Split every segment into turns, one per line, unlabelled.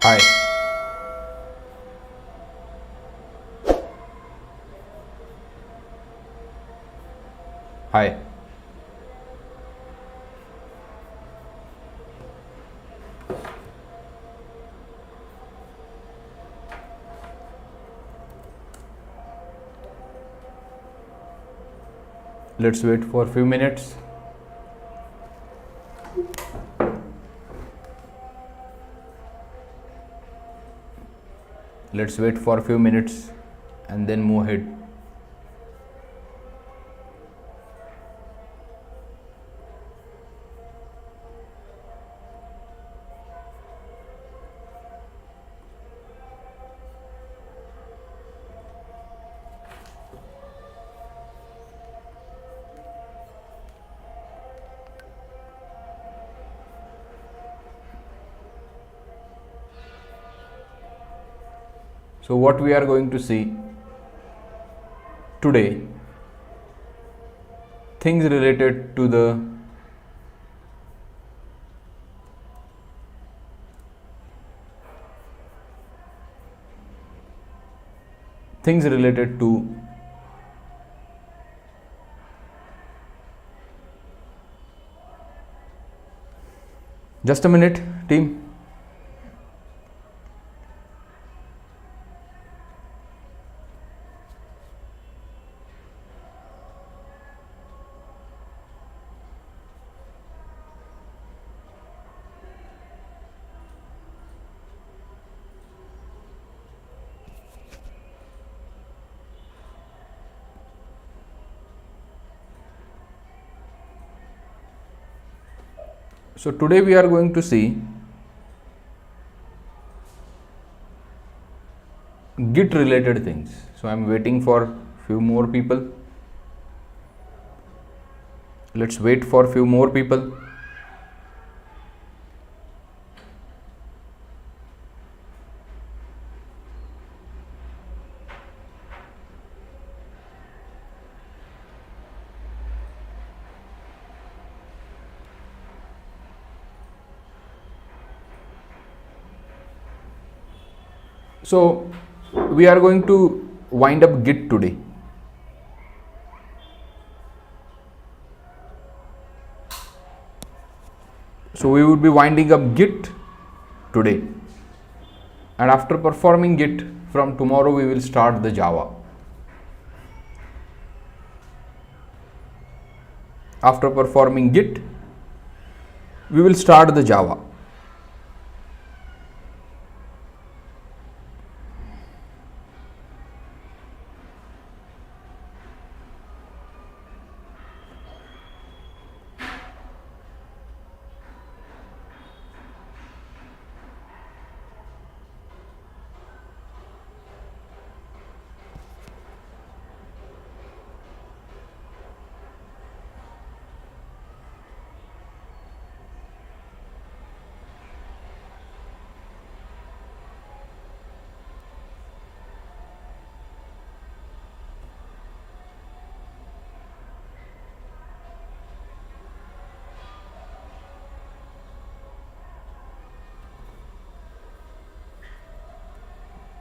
Hi. Hi. Let's wait for a few minutes. Let's wait for a few minutes and then move ahead. So what we are going to see today, things related to the just a minute, team. So today we are going to see Git related things. So I am waiting for few more people. Let's wait for few more people. So we are going to wind up Git today. So we would be winding up Git today, and after performing Git, from tomorrow we will start the Java. After performing Git, we will start the Java.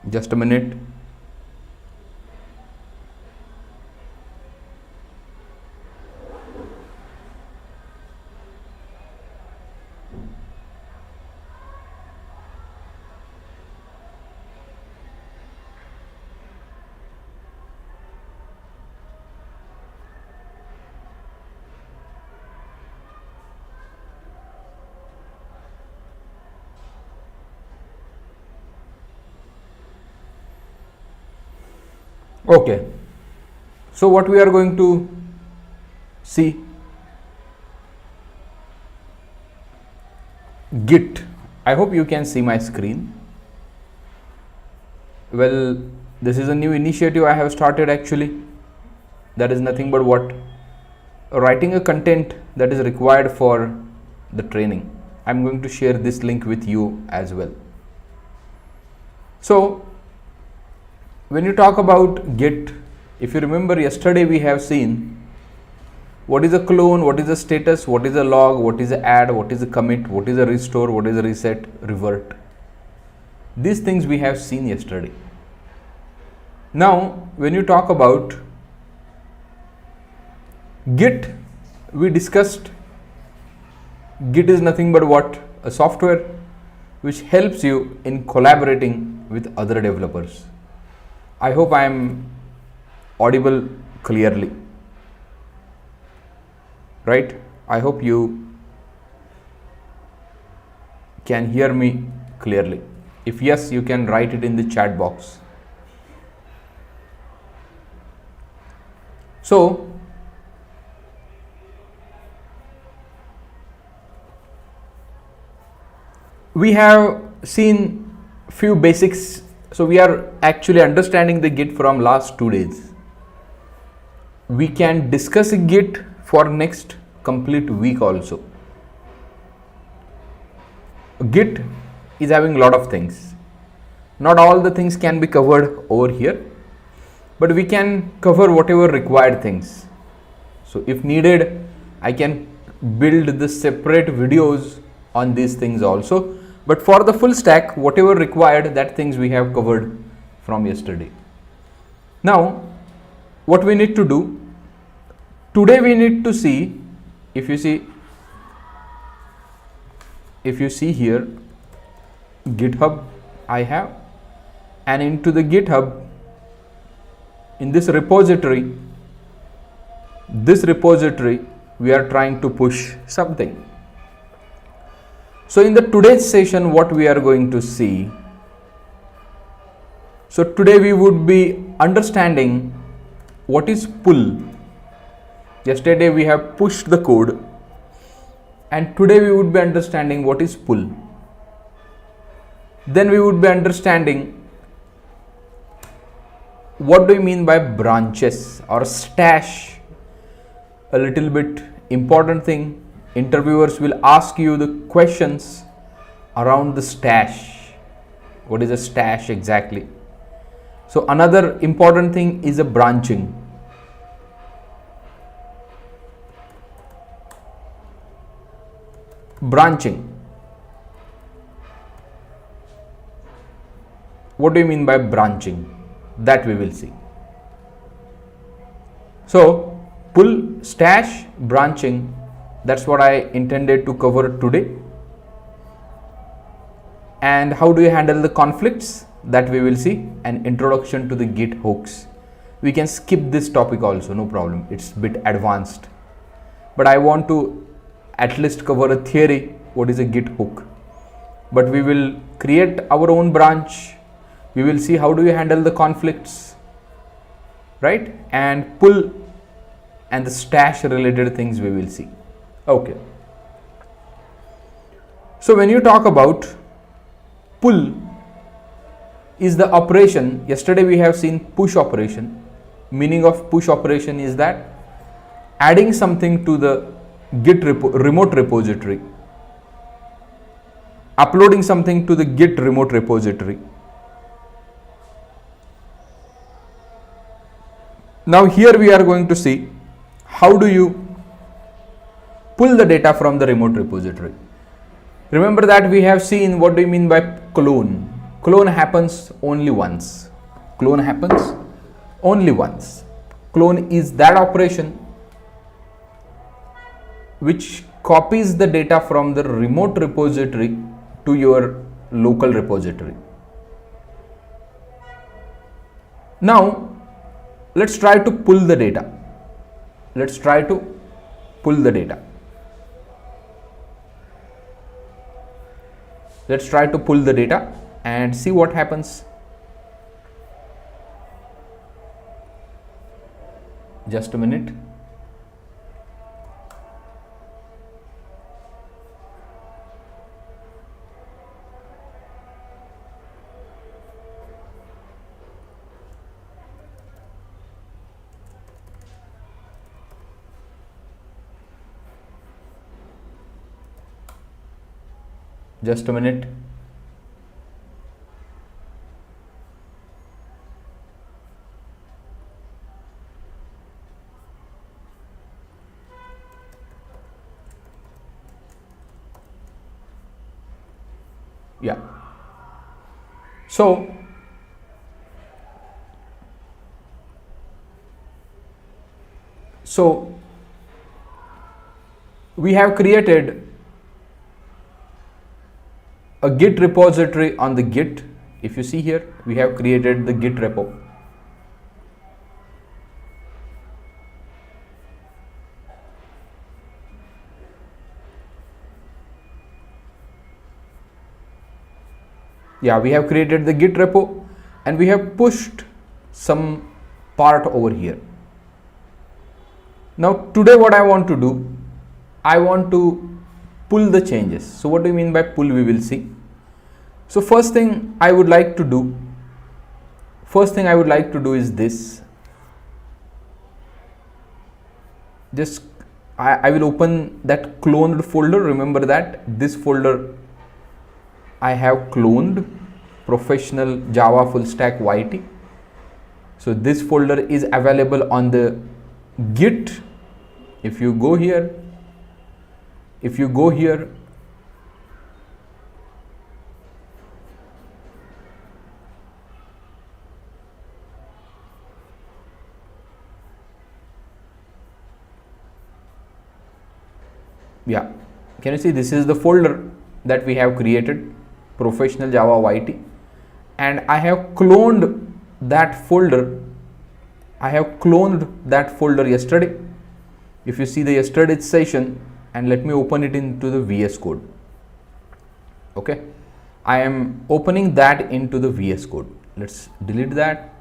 Just a minute. Okay, so what we are going to see, Git. I hope you can see my screen. Well, this is a new initiative I have started actually. That is nothing but what? Writing a content that is required for the training. I'm going to share this link with you as well. So when you talk about Git, if you remember yesterday we have seen what is a clone, what is a status, what is a log, what is a add, what is a commit, what is a restore, what is a reset, revert. These things we have seen yesterday. Now, when you talk about Git, we discussed Git is nothing but what? A software which helps you in collaborating with other developers. I hope I am audible clearly, right? I hope you can hear me clearly. If yes, you can write it in the chat box. So, we have seen few basics. So we are actually understanding the Git from last 2 days. We can discuss Git for next complete week also. Git is having a lot of things. Not all the things can be covered over here, but we can cover whatever required things. So if needed, I can build the separate videos on these things also. But for the full stack, whatever required, that things we have covered from yesterday. Now, what we need to do, today we need to see, if you see here, GitHub I have, and into the GitHub, in this repository, we are trying to push something. So in the today's session, what we are going to see, so today we would be understanding what is pull. Yesterday we have pushed the code, and today we would be understanding what is pull. Then we would be understanding what do you mean by branches or stash. A little bit important thing. Interviewers will ask you the questions around the stash. What is a stash exactly? So another important thing is a branching. Branching. What do you mean by branching? That we will see. So pull, stash, branching. That's what I intended to cover today. And how do you handle the conflicts? That we will see. An introduction to the Git hooks. We can skip this topic also, no problem. It's a bit advanced. But I want to at least cover a theory, what is a Git hook. But we will create our own branch. We will see how do you handle the conflicts, right? And pull and the stash related things we will see. Okay. So when you talk about pull is the operation, yesterday we have seen push operation. Meaning of push operation is that adding something to the Git remote repository, uploading something to the Git remote repository. Now here we are going to see how do you pull the data from the remote repository. Remember that we have seen what do you mean by clone. Clone happens only once. Clone happens only once. Clone is that operation which copies the data from the remote repository to your local repository. Now let's try to pull the data. Let's try to pull the data. Let's try to pull the data and see what happens. Just a minute. Just a minute. Yeah. So we have created a Git repository on the Git. If you see here, we have created the Git repo. Yeah, we have created the Git repo and we have pushed some part over here. Now today what I want to do, I want to pull the changes. So what do you mean by pull? We will see. So first thing I would like to do is this. Just I will open that cloned folder. Remember that this folder I have cloned, professional Java full stack YT. So this folder is available on the Git. If you go here, yeah, can you see this is the folder that we have created, professional Java YT, and I have cloned that folder. Yesterday. If you see the yesterday's session, and let me open it into the VSCode. Okay, I am opening that into the VSCode. Let's delete that.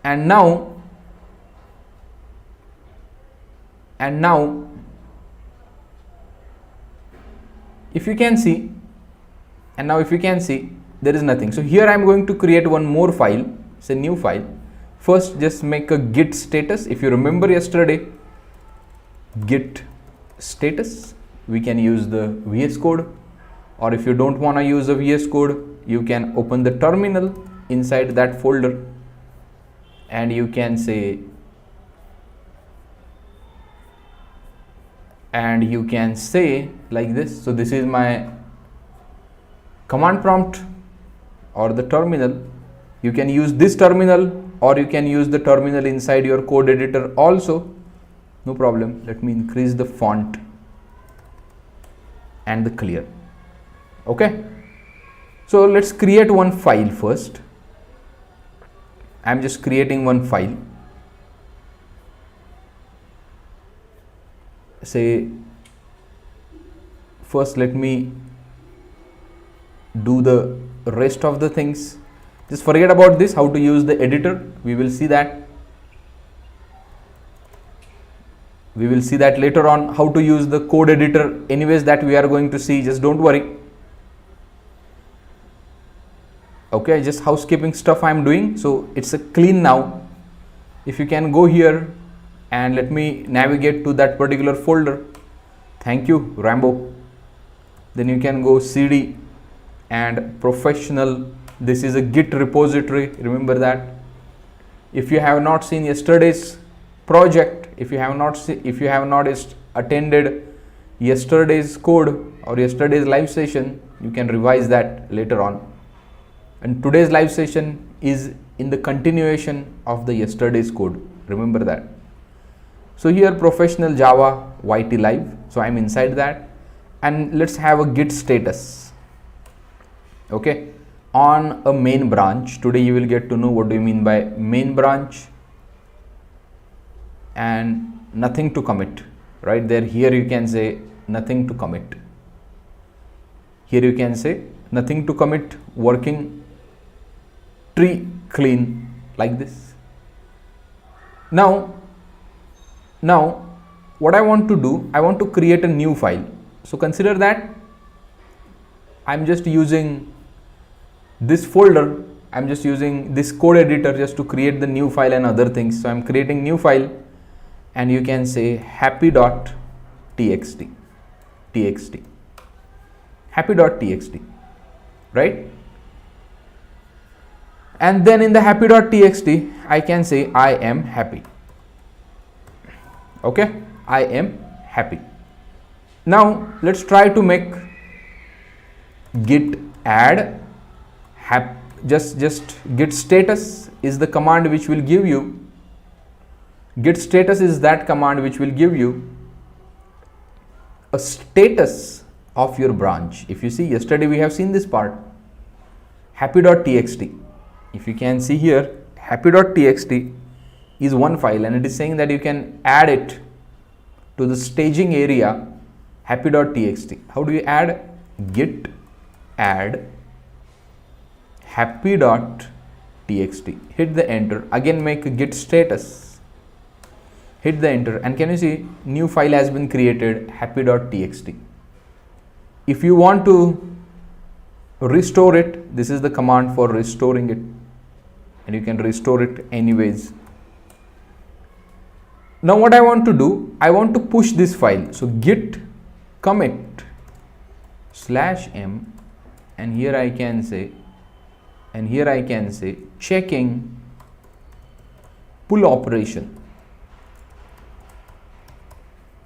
And now if you can see, there is nothing. So here I am going to create one more file. It's a new file. First, just make a Git status. If you remember yesterday, Git status, we can use the VS Code, or if you don't want to use the VS Code, you can open the terminal inside that folder and you can say, like this. So this is my command prompt or the terminal. You can use this terminal, or you can use the terminal inside your code editor also, no problem. Let me increase the font and the clear. Okay, so let's create one file first. I'm just creating one file. Say first let me do the rest of the things. Just forget about this, how to use the editor. We will see that later on, how to use the code editor. Anyways, that we are going to see, just don't worry. Okay, just housekeeping stuff I am doing. So it's a clean now. If you can go here and let me navigate to that particular folder. Thank you, Rambo. Then you can go CD and professional. This is a Git repository. Remember that. If you have not seen yesterday's project, if you have not attended yesterday's code or yesterday's live session, you can revise that later on. And today's live session is in the continuation of the yesterday's code. Remember that. So here professional Java YT live. So I'm inside that, and let's have a Git status. Okay, on a main branch. Today you will get to know what do you mean by main branch. And nothing to commit, right there. Here you can say nothing to commit. Here you can say nothing to commit, working tree clean, like this. Now what I want to do, I want to create a new file. So consider that I'm just using this folder, I'm just using this code editor just to create the new file and other things. So I'm creating new file, and you can say happy.txt, happy.txt, right? And then in the happy.txt, I can say I am happy. Okay, I am happy. Now let's try to make git add just git status is the command which will give you, git status is that command which will give you a status of your branch. If you see, yesterday we have seen this part, happy.txt. If you can see here, happy.txt is one file, and it is saying that you can add it to the staging area happy.txt. How do you add? Git add happy.txt. Hit the enter. Again make a git status. Hit the enter, and can you see new file has been created, happy.txt. If you want to restore it, this is the command for restoring it, and you can restore it anyways. Now what I want to do, I want to push this file. So git commit /m, and here I can say, checking pull operation.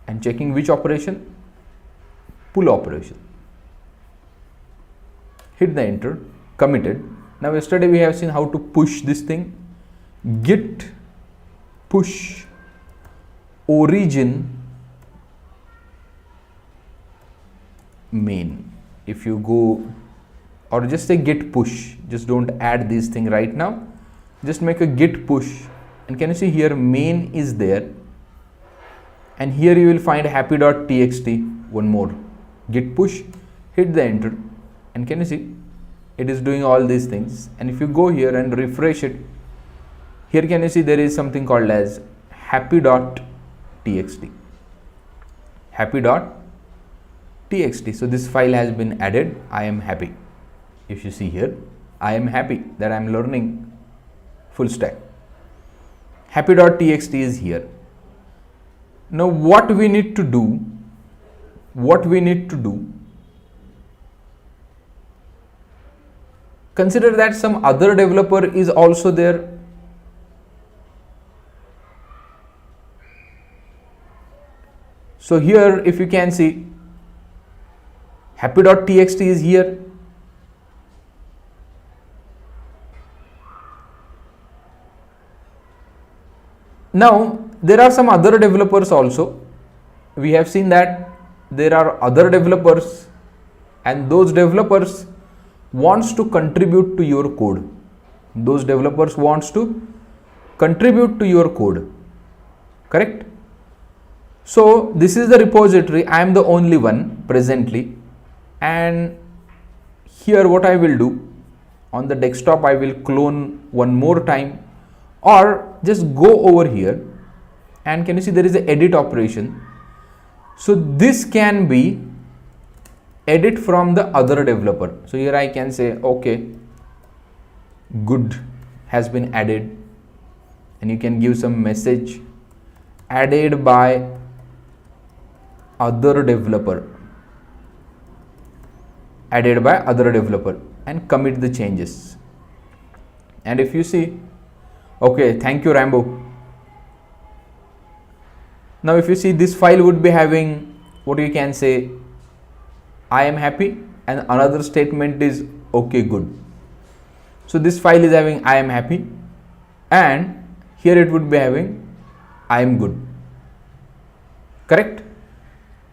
And checking which operation? Pull operation. Hit the enter, committed. Now yesterday we have seen how to push this thing. Git push origin main. If you go, or just say git push, just don't add this thing right now, just make a git push, and can you see here main is there, and here you will find happy.txt. One more, git push, hit the enter, and can you see it is doing all these things. And if you go here and refresh it, here can you see there is something called as happy.txt. happy.txt. So this file has been added. I am happy. If you see here, I am happy that I am learning full stack. Happy.txt is here. Now what we need to do, consider that some other developer is also there. So here if you can see, happy.txt is here. Now there are some other developers also. We have seen that there are other developers, and those developers wants to contribute to your code. Those developers wants to contribute to your code. Correct? So this is the repository. I am the only one presently, and here what I will do, on the desktop I will clone one more time, or just go over here, and can you see there is an edit operation. So this can be edit from the other developer. So here I can say okay, good has been added, and you can give some message, added by other developer, and commit the changes. And if you see, okay, thank you Rambo. Now if you see, this file would be having, what you can say, I am happy, and another statement is okay, good. So this file is having I am happy, and here it would be having I am good. Correct?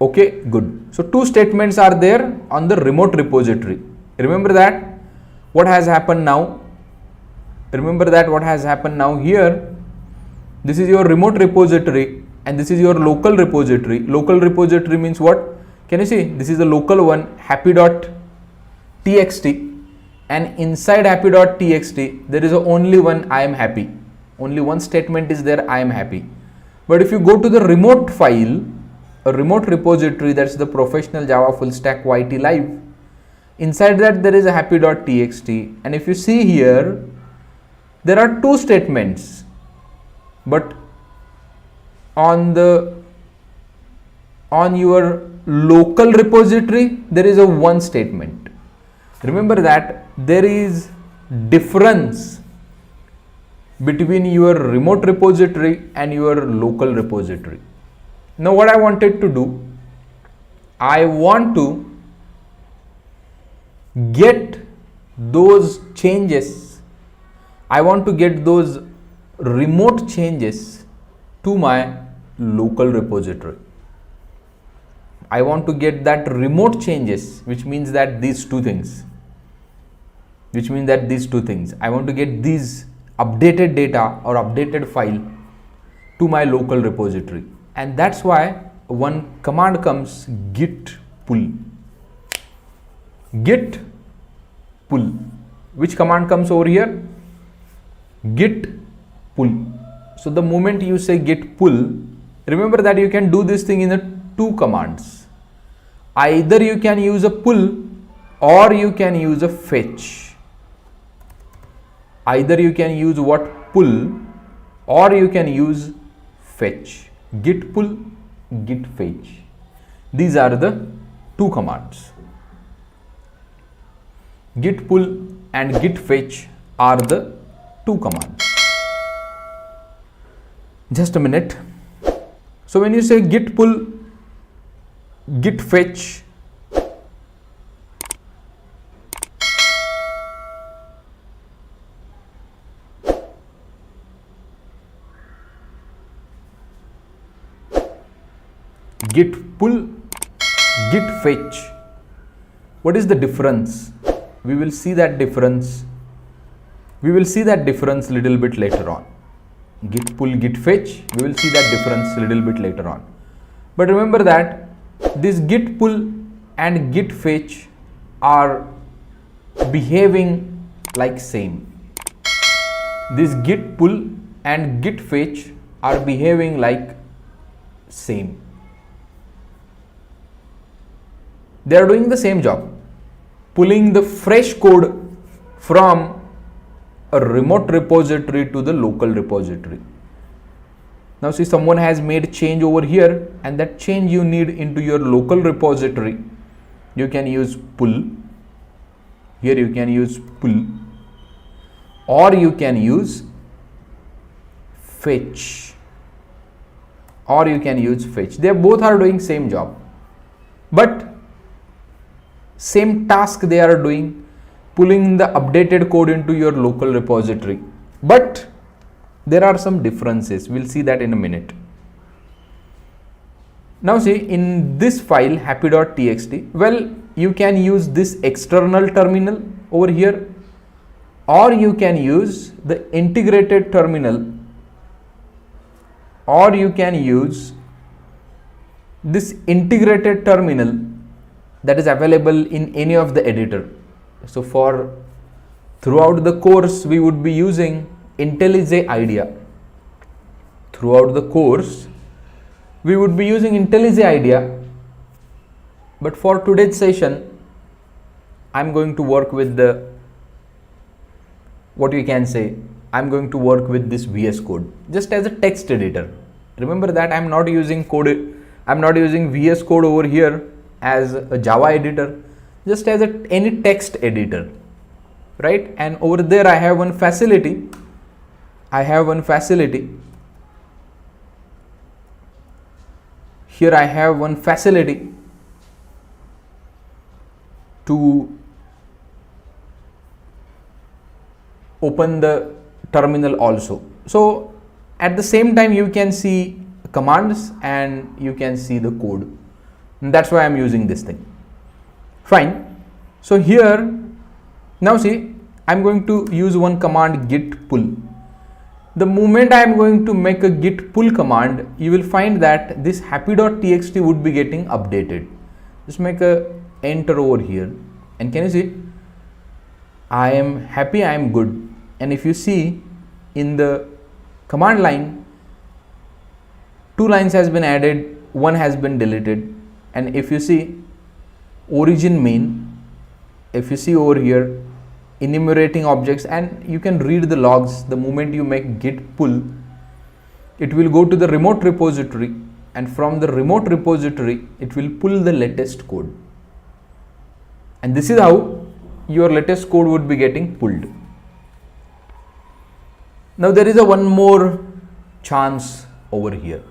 Okay, good. So two statements are there on the remote repository. Remember that what has happened now. Here, this is your remote repository, and this is your local repository. Local repository means what? Can you see? This is the local one, happy.txt, and inside happy.txt there is only one I am happy. Only one statement is there, I am happy. But if you go to the remote file, a remote repository, that's the professional Java full stack YT live, inside that there is a happy.txt, and if you see here, there are two statements, but on your local repository there is a one statement. Remember that there is difference between your remote repository and your local repository. Now what I wanted to do, I want to get those changes. I want to get those remote changes to my local repository. I want to get that remote changes, which means that these two things. I want to get these updated data or updated file to my local repository. And that's why one command comes, git pull. Git pull. Which command comes over here? Git pull. So the moment you say git pull, remember that you can do this thing in a two commands. Either you can use a pull or you can use a fetch. Either you can use what? Pull, or you can use fetch. Git pull, git fetch. These are the two commands. Git pull and git fetch are the two commands. Just a minute. So when you say git pull, git fetch, git pull, git fetch, what is the difference? We will see that difference. Little bit later on. Git pull, git fetch, we will see that difference little bit later on. But remember that this git pull and git fetch are behaving like same. This git pull and git fetch are behaving like same. They are doing the same job, pulling the fresh code from a remote repository to the local repository. Now see, someone has made change over here, and that change you need into your local repository. You can use pull. Here you can use pull, or you can use fetch. They both are doing same job, but same task they are doing, pulling the updated code into your local repository. But there are some differences. We'll see that in a minute. Now see, in this file happy.txt, well, you can use this external terminal over here, or you can use the integrated terminal, or you can use this integrated terminal that is available in any of the editor. So for throughout the course we would be using IntelliJ IDEA. But for today's session I'm going to work with the, I'm going to work with this VSCode just as a text editor. Remember that I'm not using VSCode over here as a Java editor, just as any text editor, right? And over there I have one facility. Here I have one facility to open the terminal also. So at the same time you can see commands and you can see the code. And that's why I'm using this thing. Fine. So here, now see, I'm going to use one command, git pull. The moment I'm going to make a git pull command, you will find that this happy.txt would be getting updated. Just make a enter over here, and can you see, I am happy, I am good. And if you see in the command line, 2 lines has been added, 1 has been deleted. And if you see origin main, if you see over here enumerating objects, and you can read the logs, the moment you make git pull, it will go to the remote repository, and from the remote repository it will pull the latest code. And this is how your latest code would be getting pulled. Now there is one more chance over here.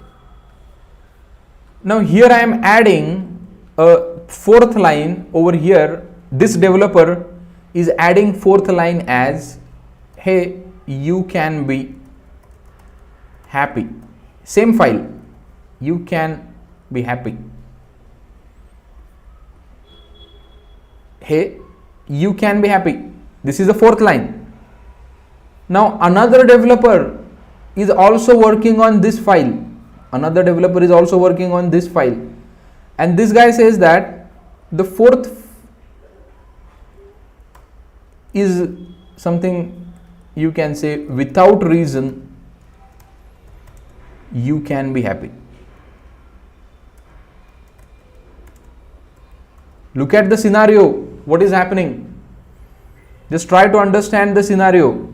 Now here I am adding a 4th line over here this developer is adding fourth line as, hey, you can be happy. Same file, you can be happy. Hey, you can be happy. This is the fourth line. Now another developer is also working on this file. Another developer is also working on this file. And this guy says that the fourth is something, you can say, without reason you can be happy. Look at the scenario, what is happening. Just try to understand the scenario.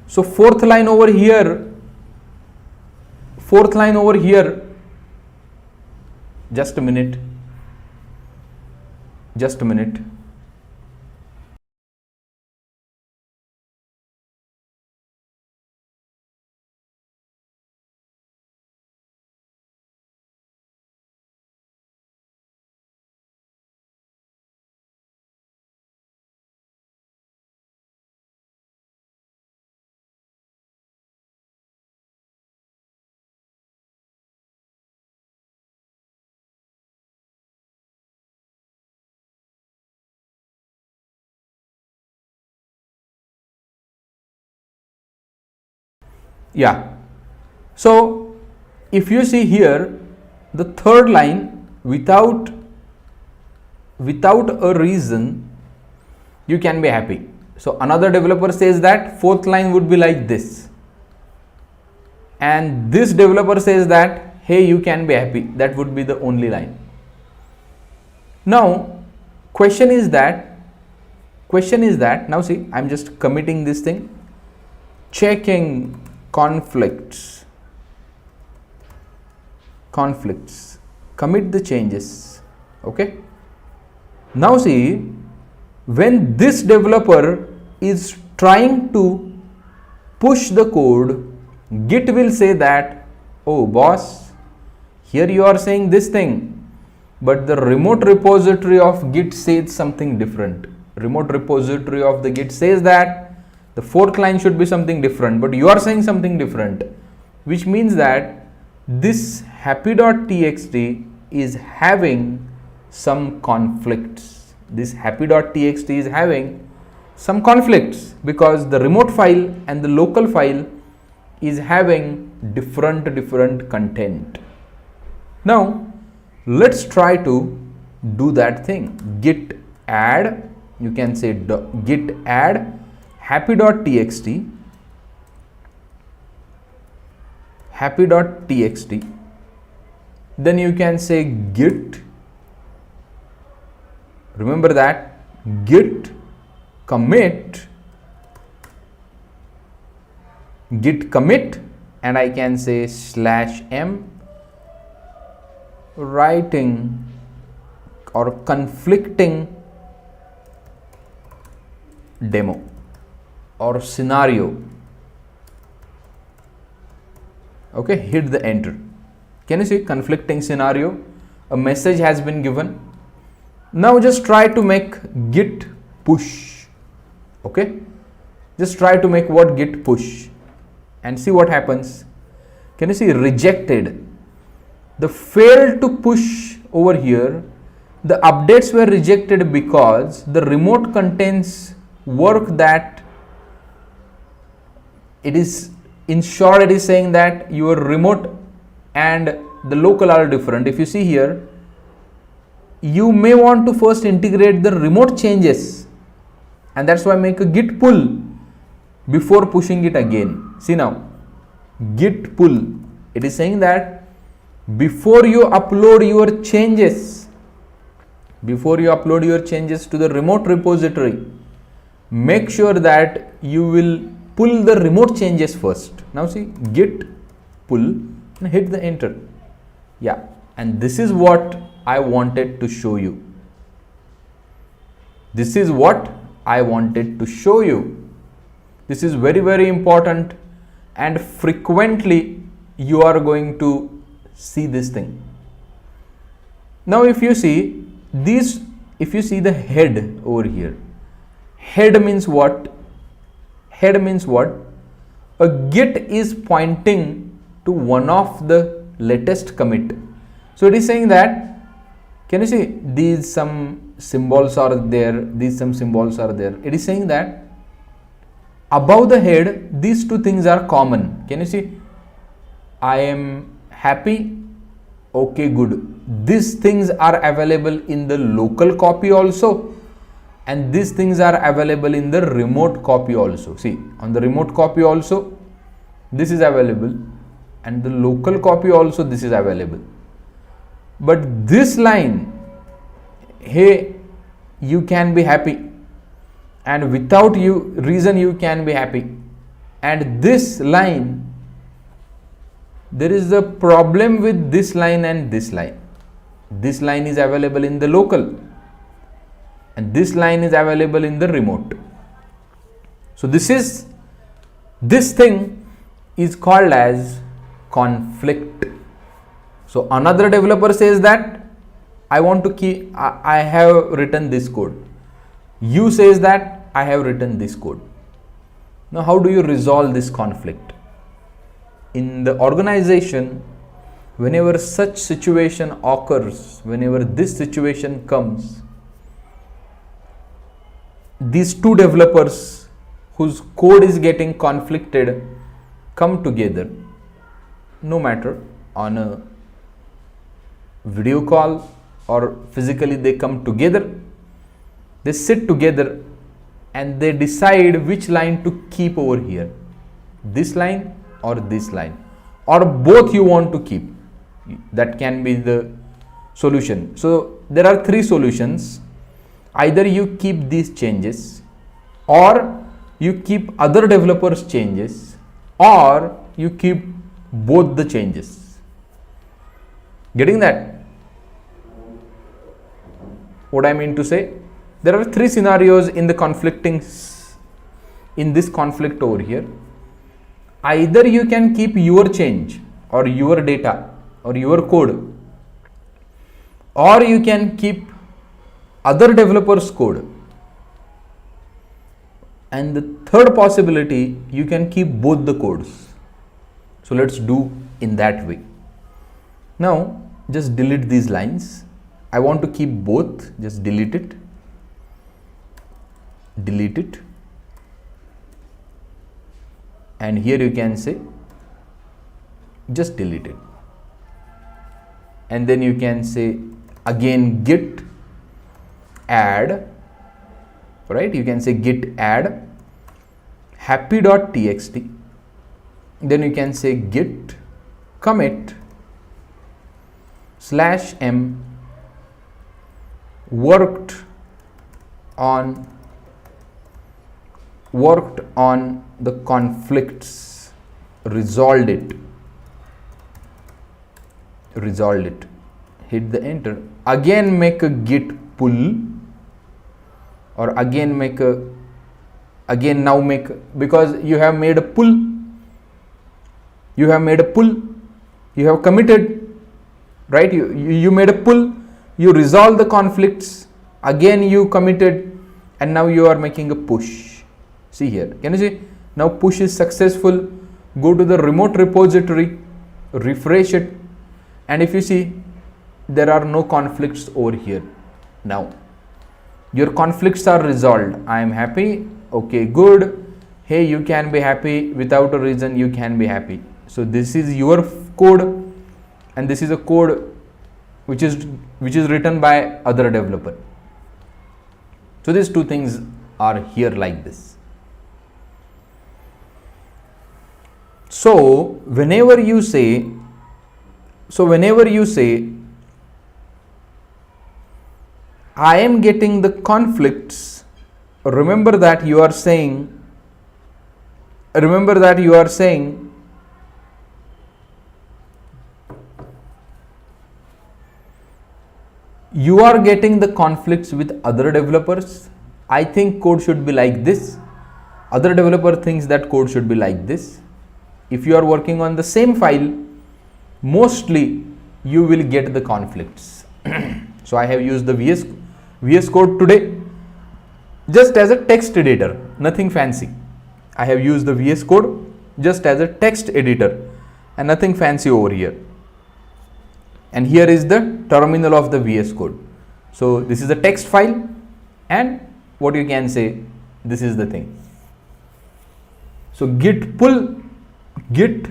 So fourth line over here, just a minute. Yeah, so if you see here, the third line, without a reason you can be happy. So another developer says that fourth line would be like this, and this developer says that, hey, you can be happy. That would be the only line. Now question is that now see, I'm just committing this thing, checking conflicts, commit the changes. Okay, now see, when this developer is trying to push the code, Git will say that, oh boss, here you are saying this thing, but the remote repository of Git says something different. Remote repository of the Git says that the fourth line should be something different, but you are saying something different, which means that this happy.txt is having some conflicts. This happy.txt is having some conflicts because the remote file and the local file is having different content. Now let's try to do that thing. Git add, you can say git add happy.txt, then you can say git, remember that, git commit, and I can say /m writing or conflicting demo or scenario. Okay, hit the enter. Can you see conflicting scenario? A message has been given. Now just try to make git push. Okay, just try to make what git push and see what happens. Can you see rejected? The failed to push over here, the updates were rejected because the remote contains work that it is, in short, it is saying that your remote and the local are different. If you see here, you may want to first integrate the remote changes, and that's why make a git pull before pushing it again. See now, git pull, it is saying that before you upload your changes to the remote repository, make sure that you will pull the remote changes first. Now see, git pull and hit the enter. Yeah, and this is what I wanted to show you. This is very important, and frequently you are going to see this thing. Now if you see, these if you see the head over here, head means what? Head means what? A Git is pointing to one of the latest commit. So it is saying that, can you see these some symbols are there, these some symbols are there. It is saying that above the head, these two things are common. Can you see? I am happy. Okay, good. These things are available in the local copy also, and these things are available in the remote copy also. See, on the remote copy also this is available, and the local copy also this is available. But this line, hey, you can be happy, and without you reason you can be happy, and this line, there is a problem with this line and this line. This line is available in the local, and this line is available in the remote. So this thing is called as conflict. So another developer says that I want to keep, I have written this code. You says that I have written this code. Now how do you resolve this conflict? In the organization, whenever such situation occurs, whenever this situation comes, these two developers whose code is getting conflicted come together, no matter on a video call or physically they come together, they sit together and they decide which line to keep over here, this line or this line, or both you want to keep. That can be the solution. So there are three solutions. Either you keep these changes, or you keep other developers changes, or you keep both the changes. Getting that? What I mean to say, there are three scenarios in the conflicting, in this conflict over here. Either you can keep your change or your data or your code, or you can keep other developers code, and the third possibility, you can keep both the codes. So let's do in that way. Now just delete these lines. I want to keep both. Just delete it, delete it, and here you can say just delete it, and then you can say again git add, right? You can say git add happy.txt, then you can say git commit /m worked on the conflicts, resolved it, hit the enter. Again make a git pull, or again make a, again now make, because you have made a pull, you have committed, right? You made a pull, you resolve the conflicts, again you committed, and now you are making a push. See here, can you see? Now push is successful. Go to the remote repository, refresh it, and if you see, there are no conflicts over here. Now your conflicts are resolved. I am happy. Okay, good. Hey, you can be happy. Without a reason you can be happy. So this is your code, and this is a code which is written by other developer. So these two things are here like this. So whenever you say I am getting the conflicts, remember that you are saying you are getting the conflicts with other developers. I think code should be like this. Other developer thinks that code should be like this. If you are working on the same file, mostly you will get the conflicts. So I have used the VS Code today just as a text editor, nothing fancy. I have used the VS Code just as a text editor and nothing fancy over here. And here is the terminal of the VS Code. So this is a text file, and what you can say, this is the thing. So Git pull, Git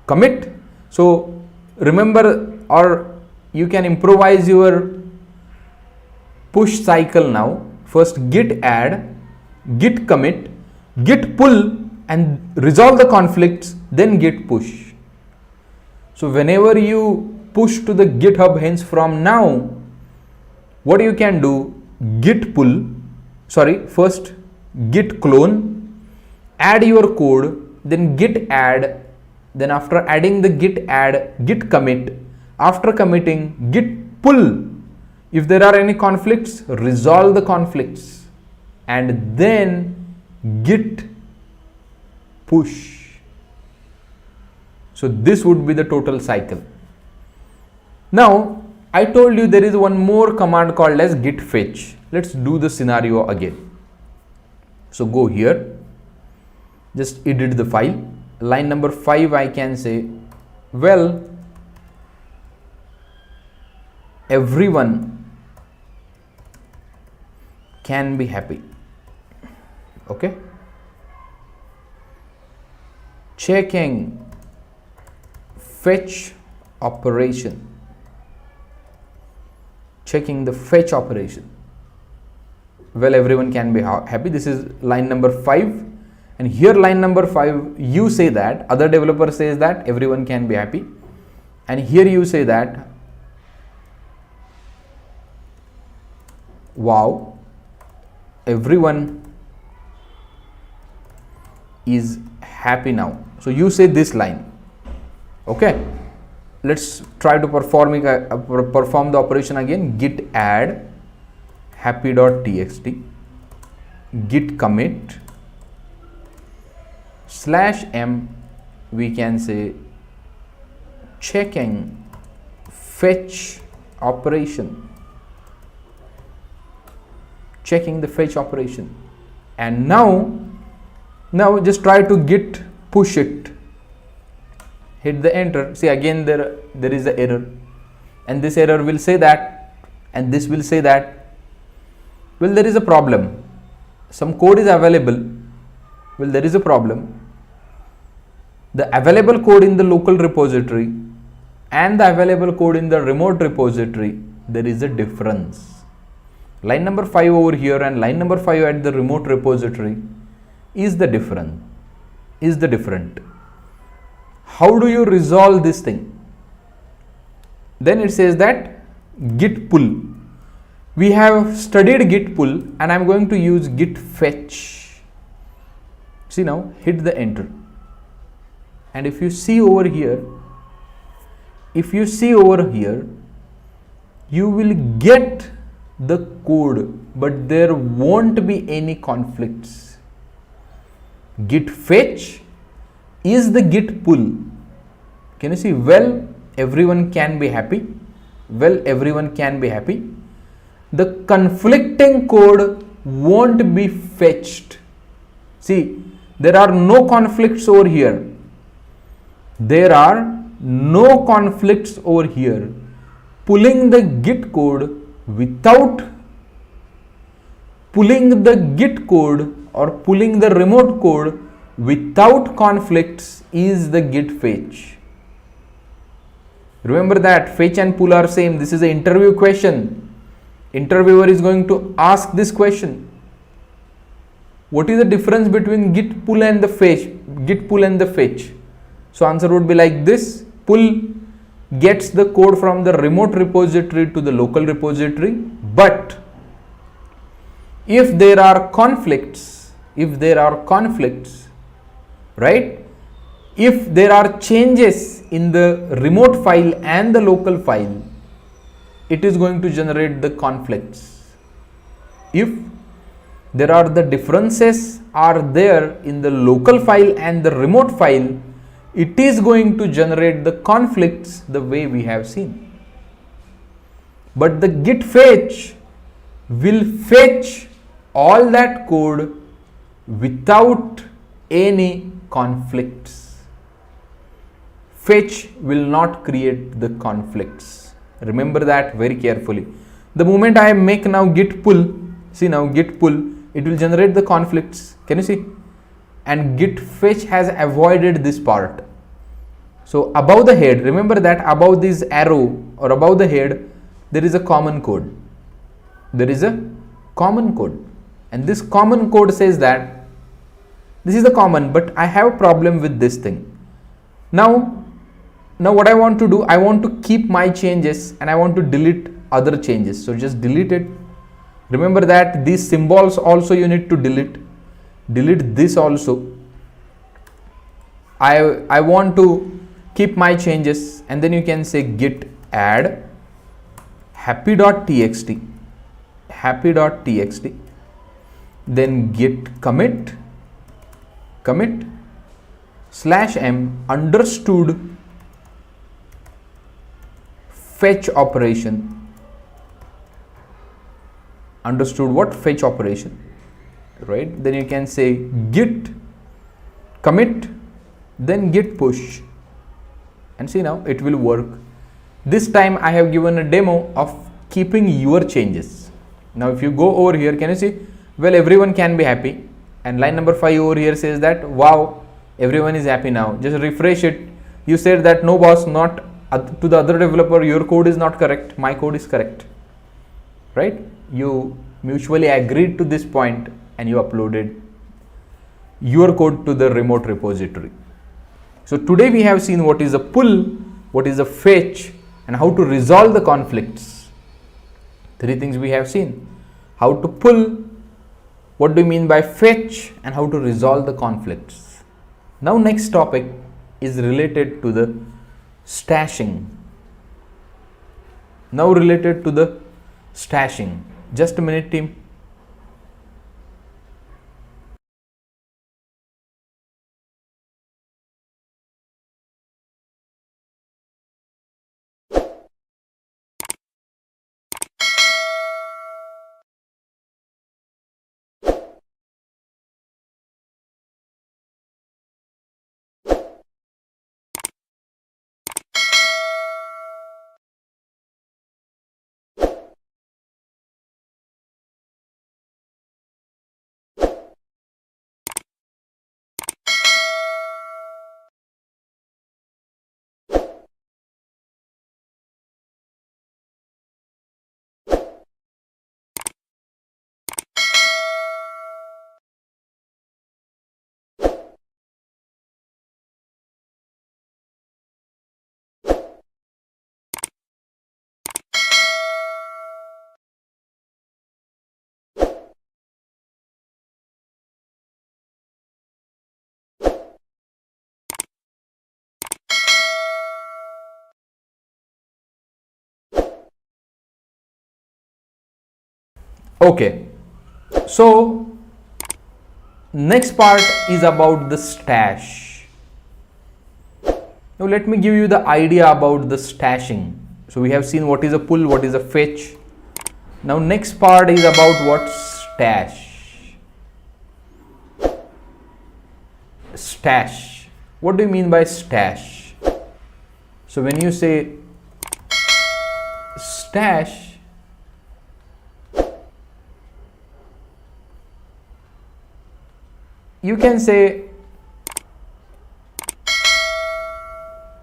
commit. So remember, or you can improvise your push cycle now. First git add, git commit, git pull and resolve the conflicts, then git push. So whenever you push to the GitHub hence from now, what you can do, git pull, first git clone, add your code, then git add, then after adding the git add, git commit, after committing git pull. If there are any conflicts, resolve the conflicts, and then git push. So this would be the total cycle. Now I told you there is one more command called as git fetch. Let's do the scenario again. So go here, just edit the file. Line number 5, I can say, well, everyone can be happy. Okay, checking fetch operation, checking the fetch operation. Well, everyone can be happy. This is line number 5, and here line number 5 you say that, other developer says that everyone can be happy, and here you say that wow, everyone is happy now. So you say this line. Okay, let's try to perform the operation again. Git add happy.txt, git commit /m, we can say checking fetch operation, checking the fetch operation. And now just try to git push it, hit the enter. See, again there is the error, and this error will say that, and this will say that. Well, there is a problem. Some code is available. Well, there is a problem. The available code in the local repository and the available code in the remote repository, there is a difference. Line number 5 over here and line number 5 at the remote repository is the different. How do you resolve this thing? Then it says that git pull. We have studied git pull, and I am going to use git fetch. See, now hit the enter, and if you see over here, you will get the code, but there won't be any conflicts. Git fetch is the git pull. Can you see? Well, everyone can be happy. The conflicting code won't be fetched. See, there are no conflicts over here. Pulling the git code without pulling the git code or pulling the remote code without conflicts is the git fetch. Remember that fetch and pull are same. This is an interview question. Interviewer is going to ask this question. What is the difference between git pull and the fetch? So answer would be like this. Pull gets the code from the remote repository to the local repository, but if there are conflicts, right? If there are changes in the remote file and the local file, it is going to generate the conflicts. If there are the differences are there in the local file and the remote file, it is going to generate the conflicts the way we have seen. But the git fetch will fetch all that code without any conflicts. Fetch will not create the conflicts. Remember that very carefully. The moment I make now git pull, see now git pull, it will generate the conflicts. Can you see? And git fetch has avoided this part. So above the head, remember that above this arrow or above the head, there is a common code. There is a common code. And this common code says that this is the common, but I have a problem with this thing. Now what I want to do, I want to keep my changes and I want to delete other changes. So just delete it. Remember that these symbols also you need to delete. Delete this also. I want to keep my changes, and then you can say git add happy.txt, then git commit /m understood fetch operation. Understood what? Fetch operation, right? Then you can say git commit, then git push, and see now it will work. This time I have given a demo of keeping your changes. Now if you go over here, can you see? Well, everyone can be happy, and line number 5 over here says that wow, everyone is happy now. Just refresh it. You said that no boss, not to the other developer, your code is not correct, my code is correct, right? You mutually agreed to this point and you uploaded your code to the remote repository. So today we have seen what is a pull, what is a fetch, and how to resolve the conflicts. 3 things we have seen: how to pull, what do you mean by fetch, and how to resolve the conflicts. Now next topic is related to the stashing. Just a minute, team. Okay, so next part is about the stash. Now let me give you the idea about the stashing. So we have seen what is a pull, what is a fetch. Now next part is about what? Stash. Stash. What do you mean by stash? So when you say stash, you can say,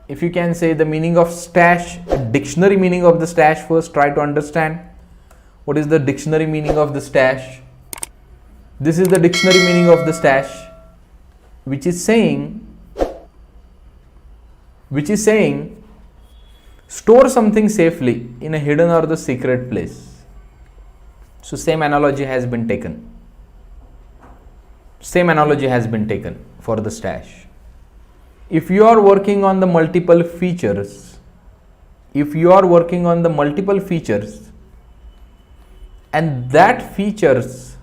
if you can say the meaning of stash, dictionary meaning of the stash first, try to understand what is the dictionary meaning of the stash. This is the dictionary meaning of the stash, which is saying store something safely in a hidden or the secret place. So same analogy has been taken. For the stash. If you are working on the multiple features, and that features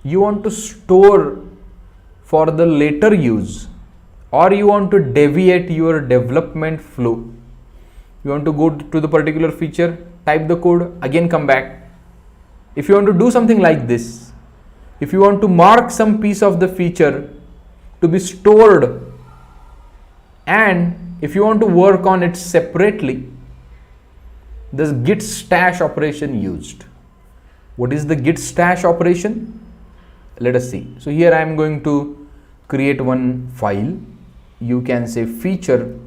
you want to store for the later use, or you want to deviate your development flow, you want to go to the particular feature, type the code, again come back, if you want to do something like this, if you want to mark some piece of the feature to be stored, and if you want to work on it separately, this Git Stash operation used. What is the Git Stash operation? Let us see. So here I am going to create one file. You can say feature.txt,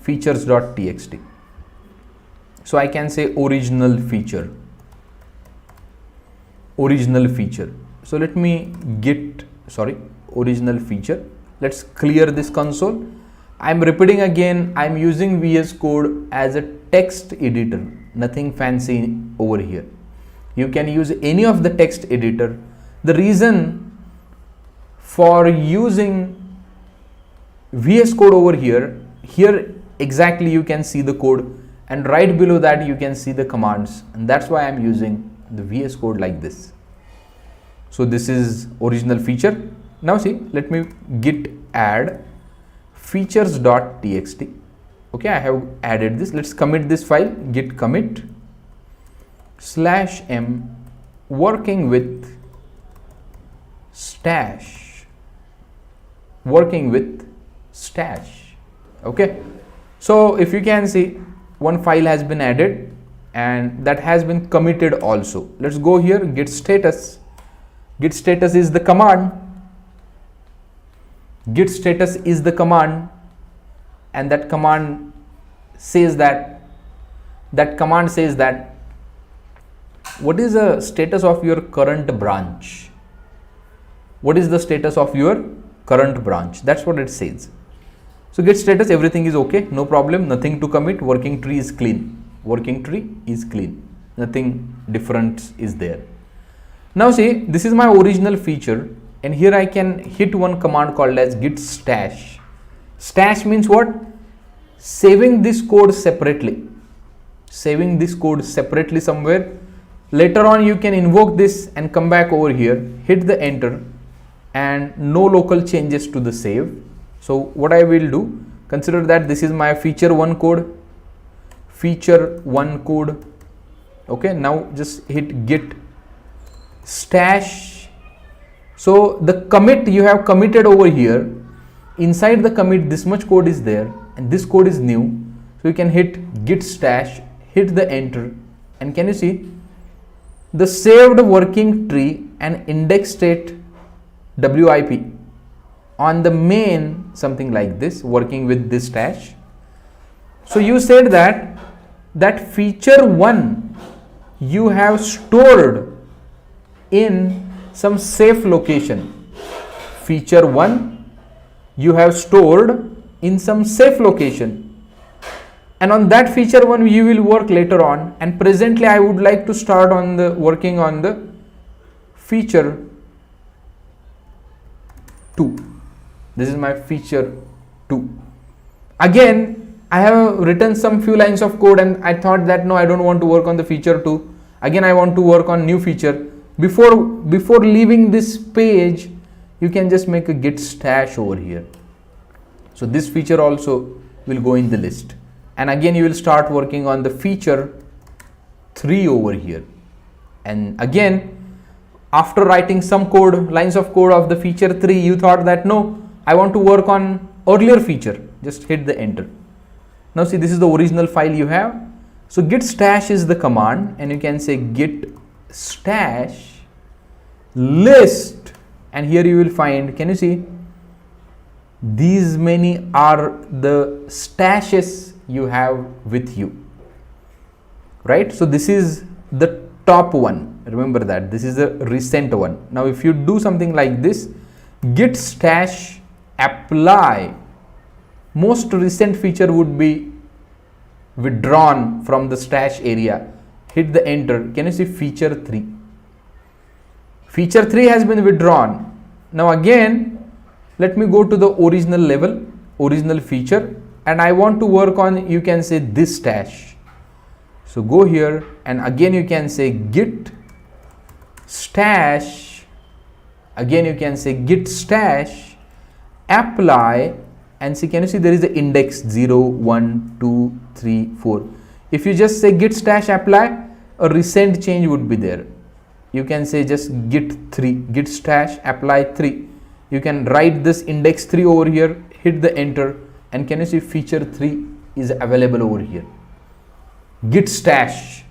features.txt. So I can say original feature. So let me original feature. Let's clear this console. I'm repeating again, I'm using VSCode as a text editor, nothing fancy over here. You can use any of the text editor. The reason for using VSCode over here exactly you can see the code, and right below that you can see the commands, and that's why I'm using the VSCode like this. So this is original feature. Now see, let me git add features.txt. Okay, I have added this. Let's commit this file. Git commit /m working with stash. Okay, so if you can see, one file has been added and that has been committed also. Let's go here, git status. Git status is the command. Git status is the command, and that command says that what is the status of your current branch? What is the status of your current branch? That's what it says. So git status, everything is okay, no problem, nothing to commit. Working tree is clean. Nothing different is there. Now see, this is my original feature, and here I can hit one command called as git stash. Stash means what? Saving this code separately. Somewhere. Later on you can invoke this and come back over here, hit the enter, and no local changes to the save. So what I will do, consider that this is my feature 1 code. Okay, now just hit git stash. So the commit you have committed over here, inside the commit this much code is there, and this code is new. So you can hit git stash, hit the enter, and can you see the saved working tree and index state WIP on the main, something like this, working with this stash. So you said that feature 1 you have stored in some safe location. Feature 1 you have stored in some safe location, and on that feature 1 you will work later on, and presently I would like to start on the working on the feature 2. This is my feature 2. Again I have written some few lines of code, and I thought that no, I don't want to work on the feature 2. Again I want to work on new feature. Before leaving this page, you can just make a git stash over here. So this feature also will go in the list, and again you will start working on the feature 3 over here. And again, after writing some code, lines of code of the feature 3, you thought that no, I want to work on earlier feature. Just hit the enter. Now see, this is the original file you have. So git stash is the command, and you can say git stash list, and here you will find, can you see, these many are the stashes you have with you, right? So this is the top one, remember that this is the recent one. Now if you do something like this, git stash apply, most recent feature would be withdrawn from the stash area. Hit the enter. Can you see feature 3? Feature 3 has been withdrawn. Now again, let me go to the original level, original feature, and I want to work on, you can say, this stash. So go here, and again you can say git stash, again you can say git stash apply, and see, can you see there is the index 0, 1, 2, 3, 4. If you just say git stash apply, a recent change would be there. You can say just git stash apply 3. You can write this index 3 over here, hit the enter, and can you see feature 3 is available over here. Git stash,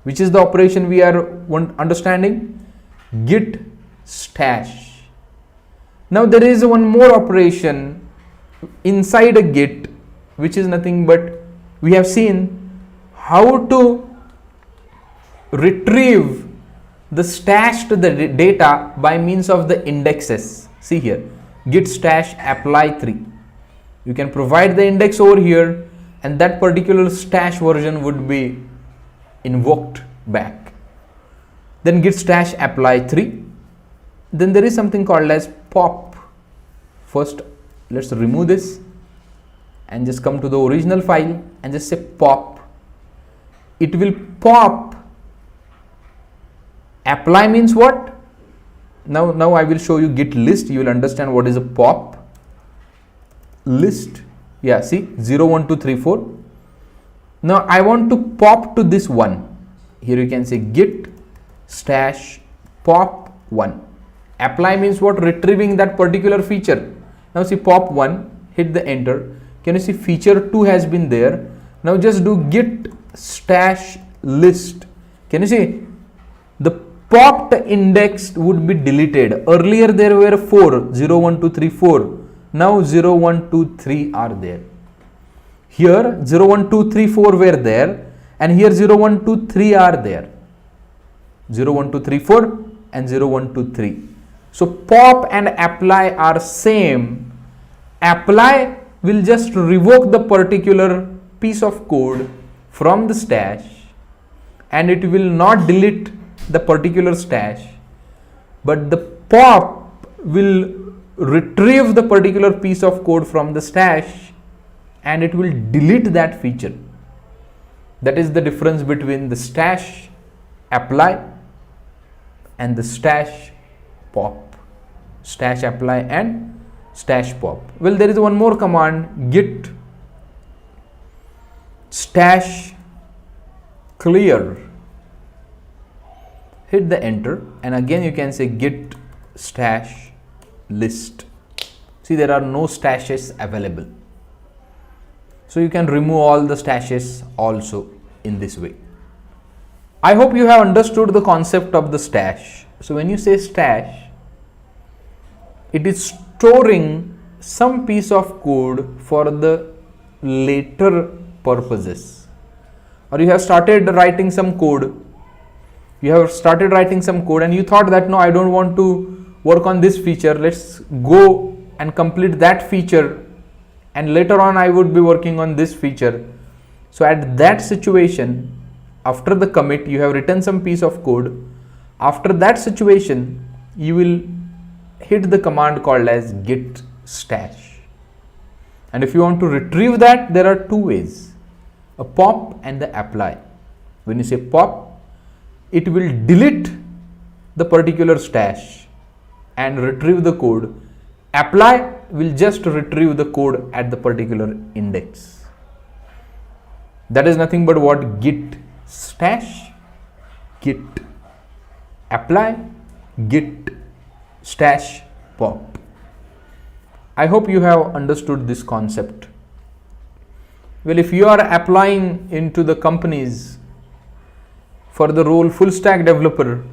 which is the operation we are understanding, git stash. Now there is one more operation inside a git, which is nothing but we have seen how to retrieve the stashed data by means of the indexes. See here, git stash apply 3. You can provide the index over here and that particular stash version would be invoked back. Then git stash apply 3. Then there is something called as pop. First let's remove this and just come to the original file and just say pop. It will pop. Apply means what? Now I will show you git list. You will understand what is a pop. List, yeah, see 0 1 2 3 4. Now I want to pop to this one. Here you can say git stash pop 1. Apply means what? Retrieving that particular feature. Now see pop 1, hit the enter. Can you see feature 2 has been there? Now just do git stash list. Can you see the popped index would be deleted. Earlier there were 4, 0 1 2 3 4. Now 0 1 2 3 are there. Here 0 1 2 3 4 were there, and here 0 1 2 3 are there. 0 1 2 3 4 and 0 1 2 3. So pop and apply are same. Apply will just revoke the particular piece of code from the stash and it will not delete the particular stash, but the pop will retrieve the particular piece of code from the stash and it will delete that feature. That is the difference between the stash apply and the stash pop. Stash apply and stash pop. Well, there is one more command, git stash clear. Hit the enter and again you can say git stash list. See, there are no stashes available. So you can remove all the stashes also in this way. I hope you have understood the concept of the stash. So when you say stash, it is storing some piece of code for the later purposes. Or you have started writing some code. You have started writing some code and you thought that no, I don't want to work on this feature. Let's go and complete that feature and later on I would be working on this feature. So at that situation, after the commit, you have written some piece of code. After that situation, you will hit the command called as git stash. And if you want to retrieve that, there are two ways, a pop and the apply. When you say pop, it will delete the particular stash and retrieve the code. Apply will just retrieve the code at the particular index. That is nothing but what git stash, git apply, git stash pop. I hope you have understood this concept. Well, if you are applying into the companies for the role full stack developer,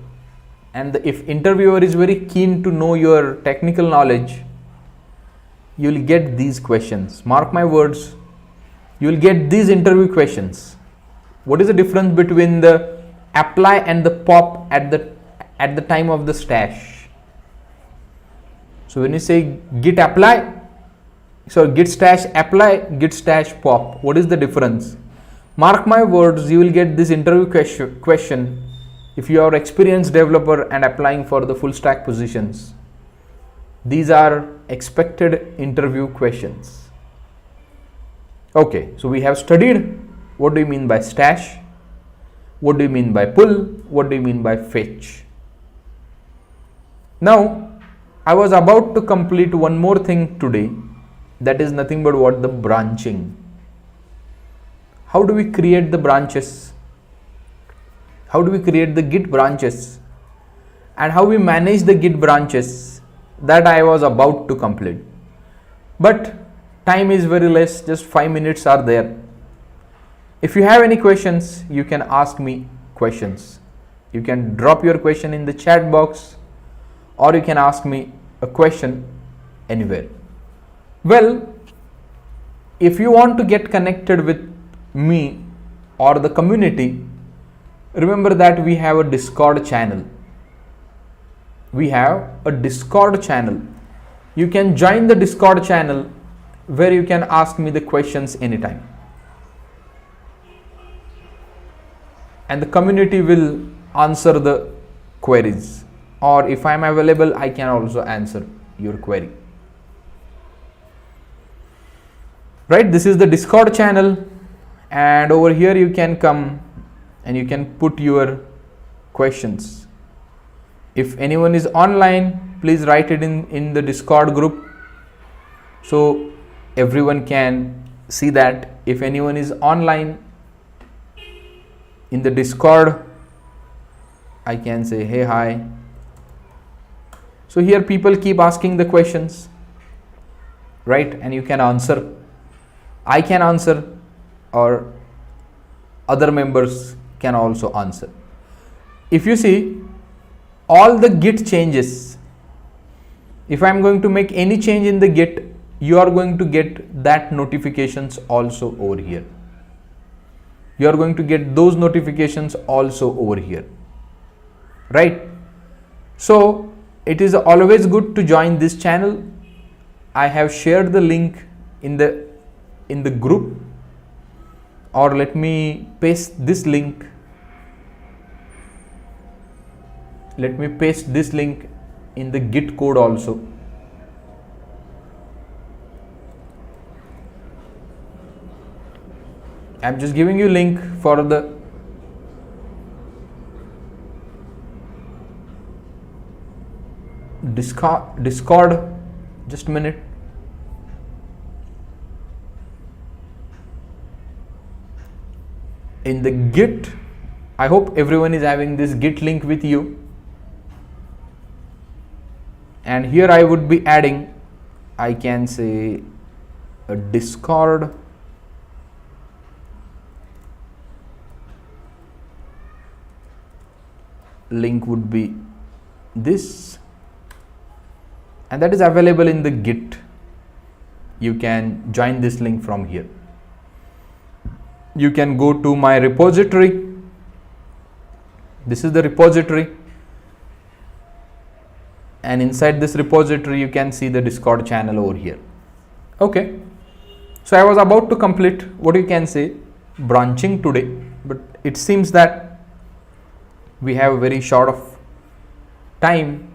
and if interviewer is very keen to know your technical knowledge, you will get these questions. Mark my words, you will get these interview questions. What is the difference between the apply and the pop at the time of the stash? So when you say git apply, so git stash apply, git stash pop, what is the difference? Mark my words, you will get this interview question if you are experienced developer and applying for the full stack positions. These are expected interview questions. Okay, so we have studied what do you mean by stash, what do you mean by pull, what do you mean by fetch. Now I was about to complete one more thing today, that is nothing but what the branching. How do we create the branches? how do we create the Git branches, and how we manage the Git branches, that I was about to complete. But time is very less, just 5 minutes are there. If you have any questions, you can ask me questions. You can drop your question in the chat box, or you can ask me a question anywhere. Well, if you want to get connected with me or the community, remember that we have a Discord channel. We have a Discord channel. You can join the Discord channel where you can ask me the questions anytime. And the community will answer the queries, or if I am available, I can also answer your query. Right, this is the Discord channel, and over here you can come and you can put your questions. If anyone is online, please write it in the Discord group, so everyone can see that. If anyone is online in the Discord, I can say hey, hi. So here people keep asking the questions, right, and you can answer. I can answer, or other members can also answer. If you see all the Git changes, if I am going to make any change in the Git, you are going to get that notifications also over here. You are going to get those notifications also over here, right? So it is always good to join this channel. I have shared the link in the group, or let me paste this link. Let me paste this link in the Git code also. I'm just giving you link for the Discord. Just a minute. In the Git, I hope everyone is having this Git link with you. And here I would be adding, I can say, a Discord link would be this, and that is available in the Git. You can join this link from here. You can go to my repository. This is the repository, and inside this repository you can see the Discord channel over here. Okay, so I was about to complete what you can say branching today, but it seems that we have very short of time,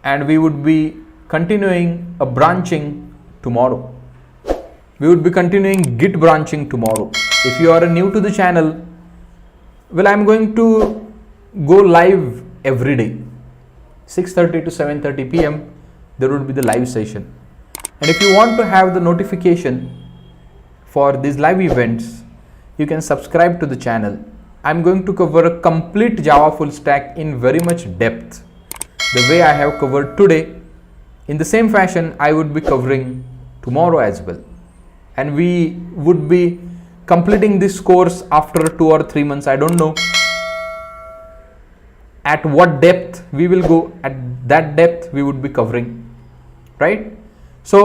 and we would be continuing a branching tomorrow. We would be continuing Git branching tomorrow. If you are new to the channel, well, I'm going to go live every day, 6:30 to 7:30 p.m. there would be the live session. And if you want to have the notification for these live events, you can subscribe to the channel. I'm going to cover a complete Java full stack in very much depth, the way I have covered today. In the same fashion, I would be covering tomorrow as well, and we would be completing this course after 2 or 3 months. I don't know at what depth we will go. At that depth we would be covering, right? So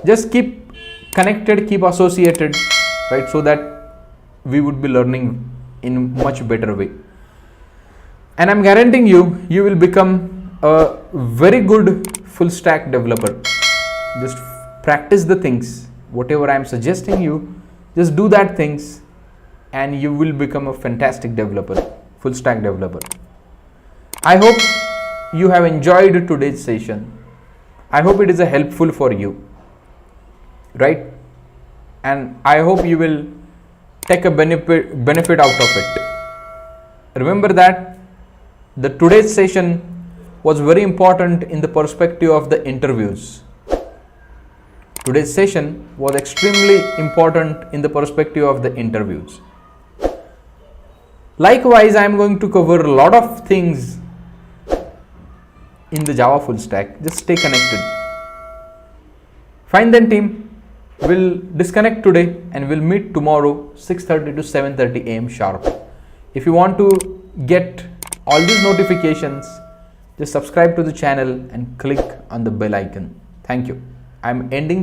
just keep connected, keep associated, right, so that we would be learning in much better way. And I'm guaranteeing you, you will become a very good full stack developer. Just practice the things, whatever I'm suggesting you, just do that things, and you will become a fantastic developer, full stack developer. I hope you have enjoyed today's session. I hope it is helpful for you, right? And I hope you will take a benefit out of it. Remember that the today's session was very important in the perspective of the interviews. Today's session was extremely important in the perspective of the interviews. Likewise, I am going to cover a lot of things in the Java full stack. Just stay connected. Fine then, team. We'll disconnect today and we'll meet tomorrow 6:30 to 7:30 a.m. sharp. If you want to get all these notifications, just subscribe to the channel and click on the bell icon. Thank you. I'm ending